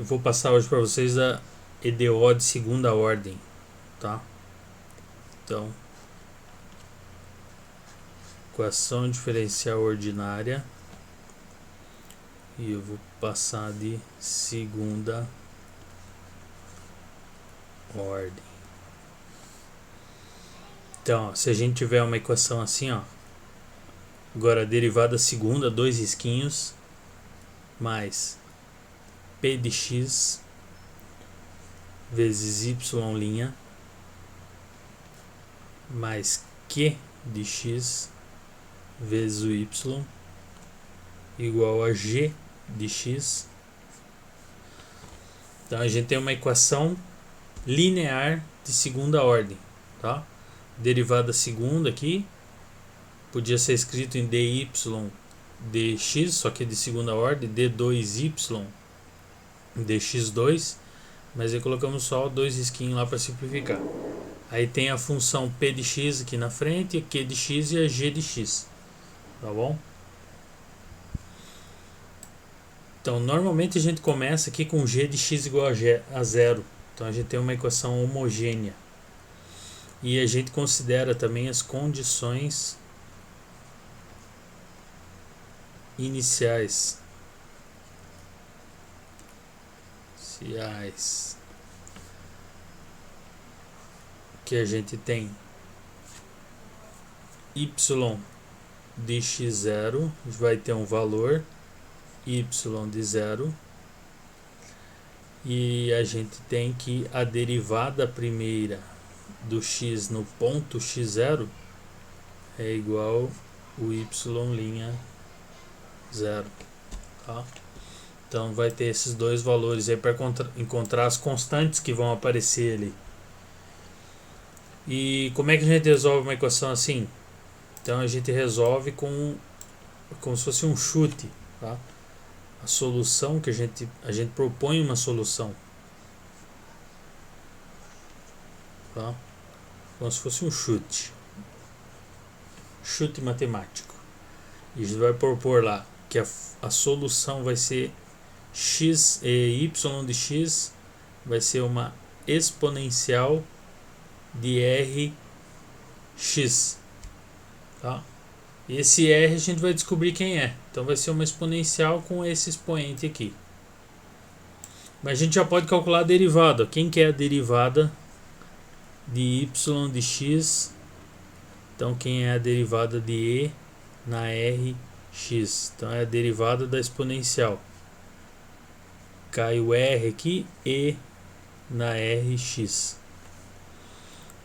Vou passar hoje para vocês a EDO de segunda ordem, tá? Então, equação diferencial ordinária, e eu vou passar de segunda ordem. Então, ó, se a gente tiver uma equação assim, ó, agora a derivada segunda, 2 risquinhos, mais P de x vezes y' mais Q de x vezes o y igual a G de x. Então a gente tem uma equação linear de segunda ordem, tá? Derivada segunda aqui podia ser escrito em dy dx, só que de segunda ordem, d2y dx2, mas aí colocamos só dois risquinhos lá para simplificar. Aí tem a função p de x aqui na frente, a q de x e a g de x, tá bom? Então normalmente a gente começa aqui com g de x igual a zero, então a gente tem uma equação homogênea. E a gente considera também as condições iniciais que a gente tem y de x0 vai ter um valor y de 0, e a gente tem que a derivada primeira do x no ponto x0 é igual o y' 0, tá? Então vai ter esses dois valores aí para encontrar as constantes que vão aparecer ali. E como é que a gente resolve uma equação assim? Então a gente resolve como se fosse um chute, tá? A solução que a gente propõe uma solução, tá? Como se fosse um chute matemático. E a gente vai propor lá que a solução vai ser x e y de x vai ser uma exponencial de rx, tá? E esse r a gente vai descobrir quem é, então vai ser uma exponencial com esse expoente aqui. Mas a gente já pode calcular a derivada. Quem que é a derivada de y de x? Então quem é a derivada de e na rx? Então é a derivada da exponencial. Cai o r aqui, e na rx.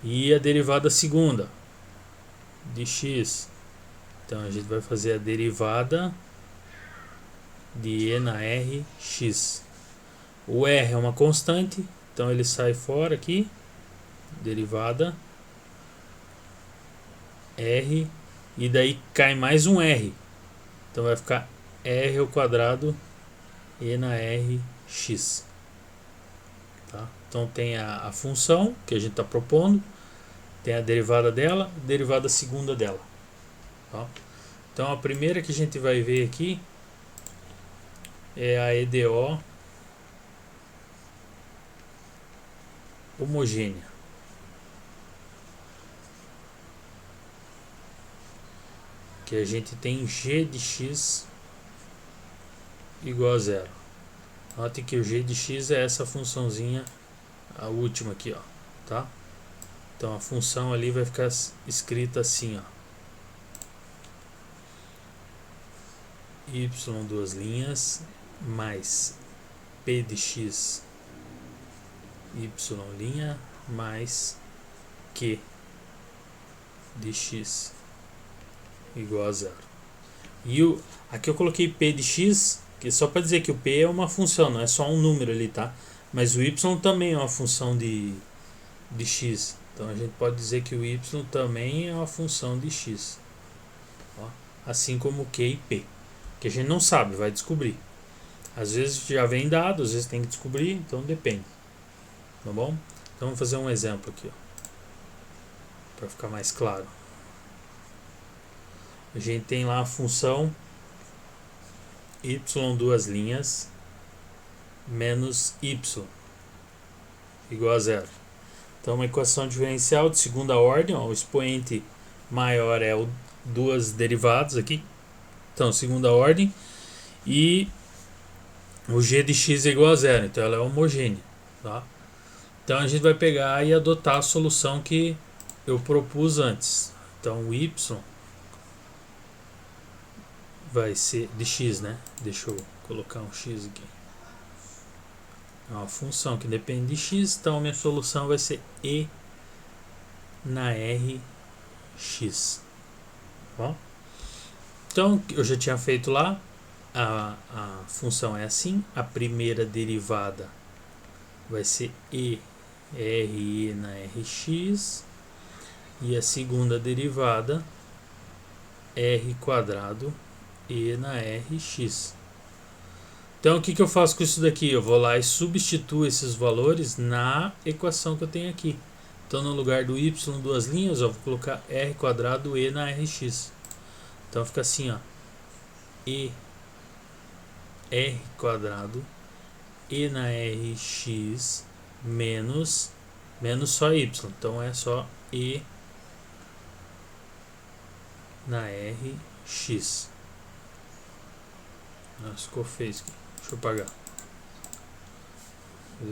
E a derivada segunda de x. Então a gente vai fazer a derivada de e na rx. O r é uma constante, então ele sai fora aqui. Derivada r, e daí cai mais um r. Então vai ficar r ao quadrado e na rx. Tá? Então tem a função que a gente está propondo, tem a derivada dela, derivada segunda dela. Tá? Então a primeira que a gente vai ver aqui é a EDO homogênea. Que a gente tem g de x igual a zero. Note que o g de x é essa funçãozinha, a última aqui, ó, tá? Então a função ali vai ficar escrita assim, ó. Y duas linhas mais p de x y' mais q de x igual a zero. E aqui eu coloquei p de x, que só para dizer que o p é uma função, não é só um número ali, tá? Mas o y também é uma função de x. Então a gente pode dizer que o y também é uma função de x. Ó, assim como q e p. Que a gente não sabe, vai descobrir. Às vezes já vem dado, às vezes tem que descobrir, então depende. Tá bom? Então vamos fazer um exemplo aqui, para ficar mais claro. A gente tem lá a função y duas linhas menos y igual a zero. Então, uma equação diferencial de segunda ordem, ó, o expoente maior é o duas derivadas aqui, então segunda ordem, e o g de x é igual a zero, então ela é homogênea, tá? Então a gente vai pegar e adotar a solução que eu propus antes. Então o y vai ser de x, né? Deixa eu colocar um x aqui. É uma função que depende de x, então a minha solução vai ser e na rx. Bom, então eu já tinha feito lá, a função é assim, a primeira derivada vai ser e re na rx e a segunda derivada r quadrado e na rx. Então o que eu faço com isso daqui? Eu vou lá e substituo esses valores na equação que eu tenho aqui. Então no lugar do y, duas linhas, eu vou colocar r quadrado e na rx. Então fica assim, ó, e r quadrado e na rx menos só y. Então é só e na rx. Nossa, ficou feio isso aqui. Deixa eu apagar.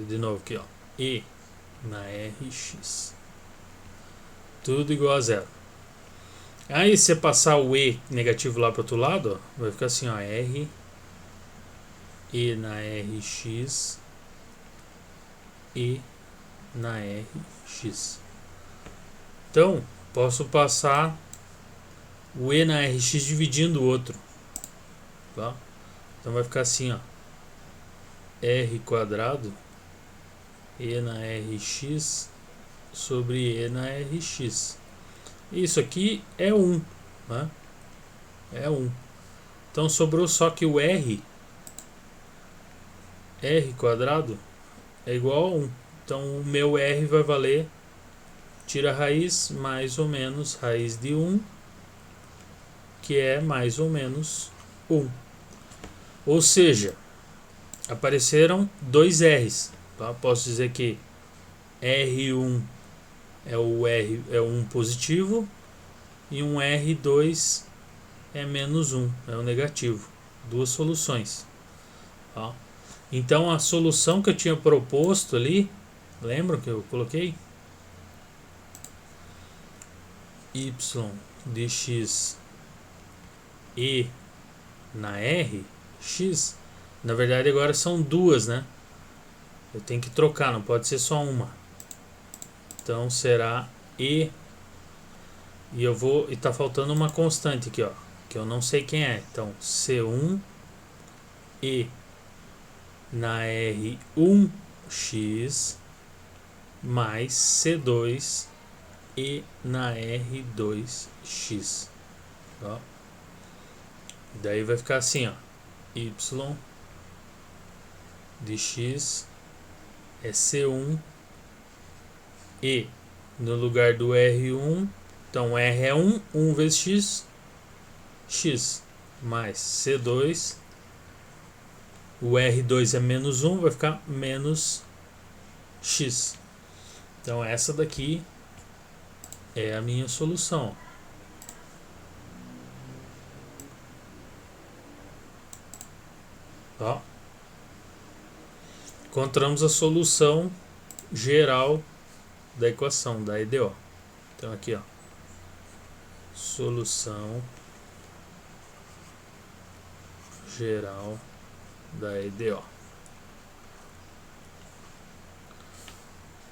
De novo aqui, ó. E na rx. Tudo igual a zero. Aí se você passar o e negativo lá para o outro lado, ó, vai ficar assim, ó, r e na rx e na rx. Então, posso passar o e na rx dividindo o outro, tá? Então vai ficar assim, ó, r quadrado e na rx sobre e na rx. Isso aqui é 1, né? É 1. Então sobrou só que o r quadrado é igual a 1. Então o meu r vai valer, tira a raiz, mais ou menos raiz de 1, que é mais ou menos 1. Ou seja, apareceram dois r's, tá? Posso dizer que r1 é o r é um positivo e um r2 é menos 1, é o negativo. Duas soluções, tá? Então a solução que eu tinha proposto ali, lembram que eu coloquei? Y de x e na r x, na verdade agora são duas, né? Eu tenho que trocar, não pode ser só uma. Então será e eu vou, e tá faltando uma constante aqui, ó, que eu não sei quem é. Então C1 e na R1x mais C2 e na R2x. Ó. Daí vai ficar assim, ó, y de x é C1 e no lugar do R1, então R é 1, 1 vezes x, x mais C2, o R2 é menos 1, vai ficar menos x. Então essa daqui é a minha solução. Ó. Encontramos a solução geral da equação da EDO. Então aqui, ó, solução geral da EDO.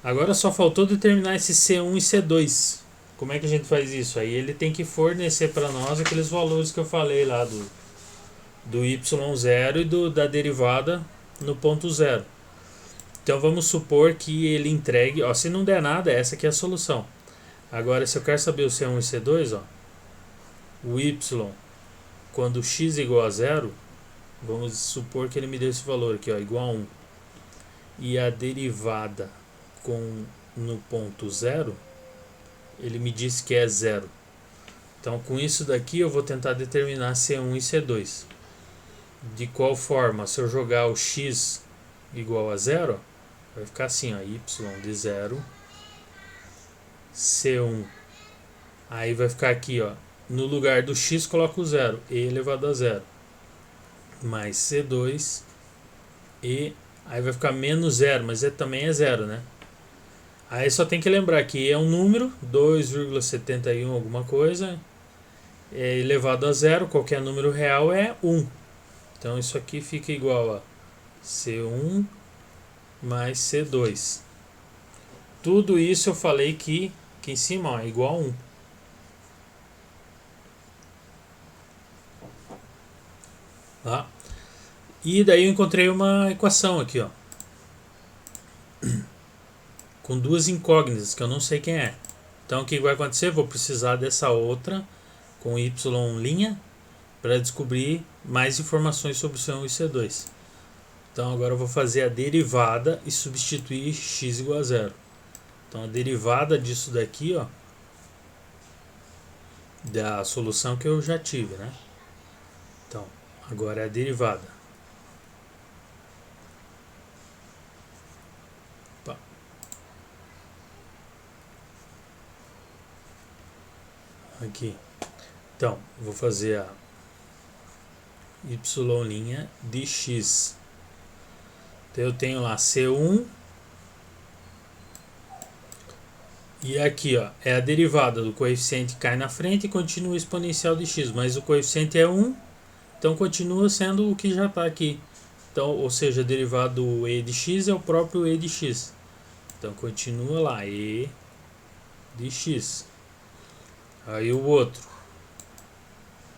Agora só faltou determinar esse C1 e C2. Como é que a gente faz isso? Aí ele tem que fornecer para nós aqueles valores que eu falei lá do y0 e da derivada no ponto zero. Então vamos supor que ele entregue, ó, se não der nada, essa aqui é a solução. Agora, se eu quero saber o C1 e C2, ó, o y, quando x é igual a zero, vamos supor que ele me deu esse valor aqui, ó, igual a 1. E a derivada no ponto zero, ele me disse que é zero. Então, com isso daqui, eu vou tentar determinar C1 e C2. De qual forma? Se eu jogar o x igual a zero, vai ficar assim, ó, y de 0, C1, aí vai ficar aqui, ó, no lugar do x coloca o zero, e elevado a zero, mais C2, e aí vai ficar menos zero, mas também é zero, né? Aí só tem que lembrar que e é um número, 2,71 alguma coisa, é elevado a zero, qualquer número real é 1. Então isso aqui fica igual a C1 mais C2. Tudo isso eu falei que aqui em cima, ó, é igual a 1. Tá? E daí eu encontrei uma equação aqui, ó, com duas incógnitas que eu não sei quem é. Então o que vai acontecer? Vou precisar dessa outra com y' para descobrir mais informações sobre o C1 e C2. Então agora eu vou fazer a derivada e substituir x igual a zero. Então a derivada disso daqui, ó, da solução que eu já tive, né? Então agora é a derivada. Opa. Aqui. Então vou fazer a y' de x. Então eu tenho lá C1 e aqui, ó, é a derivada do coeficiente que cai na frente e continua exponencial de x, mas o coeficiente é 1, então continua sendo o que já está aqui. Então, ou seja, a derivada do e de x é o próprio e de x. Então continua lá, e de x. Aí o outro,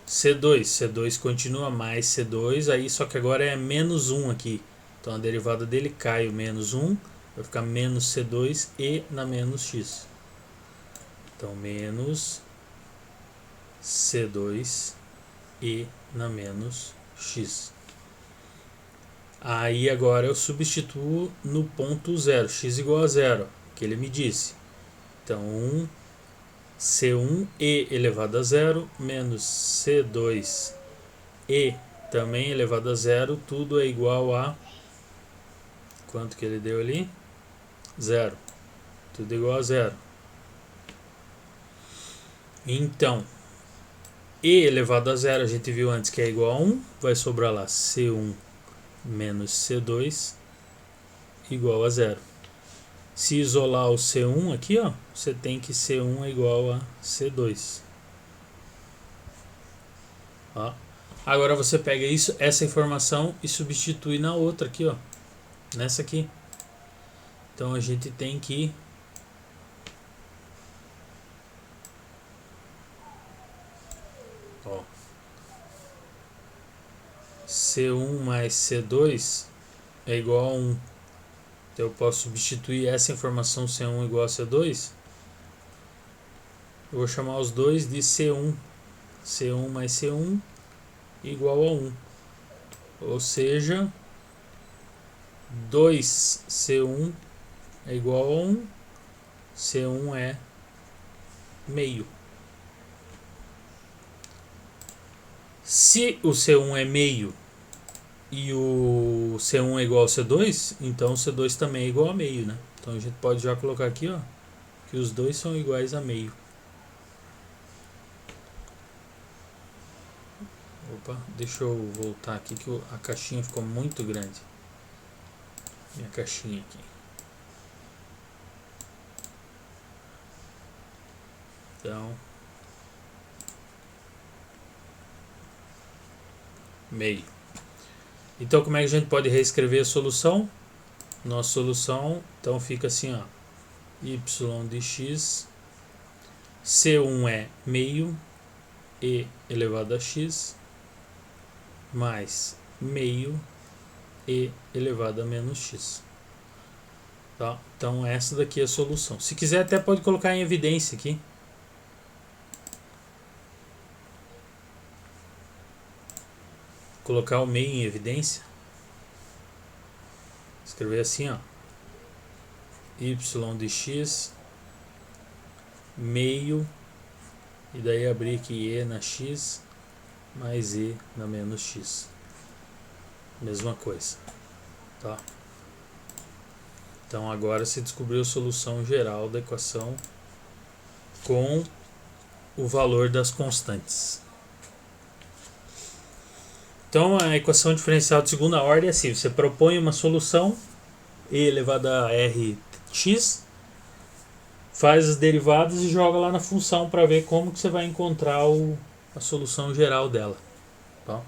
C2 continua mais C2, aí só que agora é menos 1 aqui. Então a derivada dele cai o menos 1, vai ficar menos C2 e na menos x. Então menos C2 e na menos x. Aí agora eu substituo no ponto zero, x igual a zero, que ele me disse. Então C1 e elevado a zero menos C2 e também elevado a zero, tudo é igual a... Quanto que ele deu ali? Zero. Tudo igual a zero. Então, e elevado a zero a gente viu antes que é igual a 1. Vai sobrar lá C1 menos C2 igual a zero. Se isolar o C1 aqui, ó, você tem que C1 é igual a C2. Ó. Agora você pega isso, essa informação e substitui na outra aqui, ó. Nessa aqui. Então a gente tem que C1 mais C2 é igual a 1. Então eu posso substituir essa informação C1 igual a C2. Eu vou chamar os dois de C1. C1 mais C1 igual a 1. Ou seja, 2C1 é igual a 1. C1 é meio. Se o C1 é meio e o C1 é igual ao C2, então o C2 também é igual a meio, né? Então a gente pode já colocar aqui, ó, que os dois são iguais a meio. Opa, deixa eu voltar aqui que a caixinha ficou muito grande. Minha caixinha aqui. Então, meio. Então como é que a gente pode reescrever a solução? Nossa solução então fica assim, ó, y de x, C1 é meio e elevado a x mais meio e elevado a menos x. Tá? Então essa daqui é a solução. Se quiser até pode colocar em evidência aqui. Colocar o meio em evidência. Escrever assim, ó, y de x meio, e daí abrir aqui e na x mais e na menos x. Mesma coisa, tá? Então agora se descobriu a solução geral da equação com o valor das constantes. Então a equação diferencial de segunda ordem é assim: você propõe uma solução e elevado a rx, faz as derivadas e joga lá na função para ver como que você vai encontrar a solução geral dela. Tá?